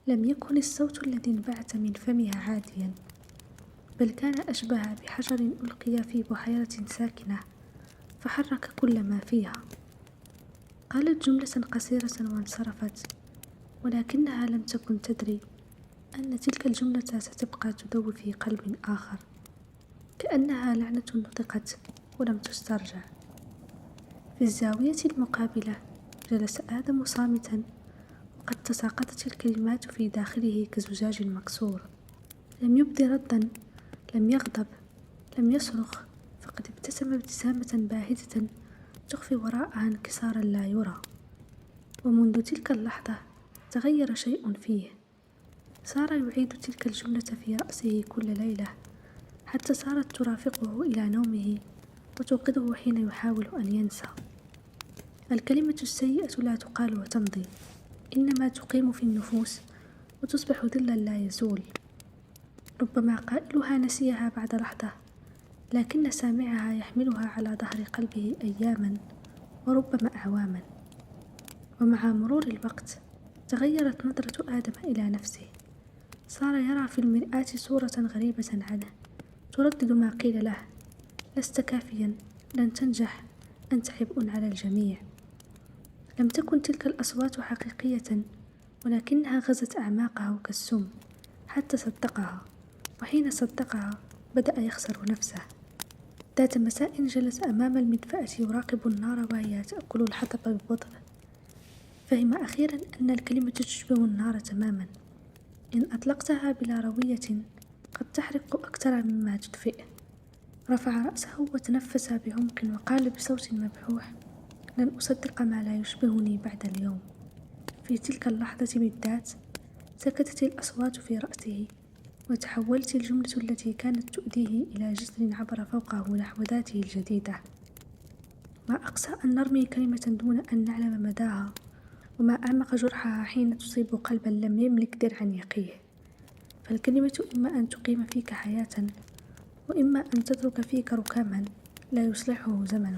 لم يكن الصوت الذي انبعث من فمها عاديا، بل كان أشبه بحجر ألقي في بحيرة ساكنة فحرك كل ما فيها. قالت جملة قصيرة وانصرفت، ولكنها لم تكن تدري أن تلك الجملة ستبقى تدوي في قلب آخر، كأنها لعنة نطقت ولم تسترجع. في الزاوية المقابلة جلس آدم صامتا، وقد تساقطت الكلمات في داخله كزجاج مكسور. لم يبد ردا، لم يغضب، لم يصرخ، فقد ابتسم ابتسامة باهتة تخفي وراءها انكسارا لا يرى. ومنذ تلك اللحظة تغير شيء فيه، صار يعيد تلك الجملة في رأسه كل ليلة، حتى صارت ترافقه إلى نومه وتوقظه حين يحاول أن ينسى. الكلمة السيئة لا تقال وتمضي، إنما تقيم في النفوس وتصبح ظلا لا يزول. ربما قائلها نسيها بعد لحظة، لكن سامعها يحملها على ظهر قلبه أياما وربما أعواما. ومع مرور الوقت تغيرت نظرة آدم إلى نفسه، صار يرى في المرآة صورة غريبة عنه تردد ما قيل له: لست كافيا، لن تنجح، أنت عبء على الجميع. لم تكن تلك الأصوات حقيقية، ولكنها غزت أعماقه كالسم حتى صدقها، وحين صدقها بدأ يخسر نفسه. ذات مساء جلس أمام المدفأة يراقب النار وهي تأكل الحطب ببطء. فهم أخيرا أن الكلمة تشبه النار تماما، إن أطلقتها بلا روية قد تحرق أكثر مما تدفئ. رفع رأسه وتنفس بعمق وقال بصوت مبحوح: لن أصدق ما لا يشبهني بعد اليوم. في تلك اللحظة بالذات سكتت الأصوات في رأسه، وتحولت الجملة التي كانت تؤذيه إلى جسر عبر فوقه نحو ذاته الجديدة. ما أقسى أن نرمي كلمة دون أن نعلم مداها، وما أعمق جرحها حين تصيب قلبا لم يملك درعا يقيه. فالكلمة إما أن تقيم فيك حياة، وإما أن تترك فيك ركاما لا يصلحه زمن.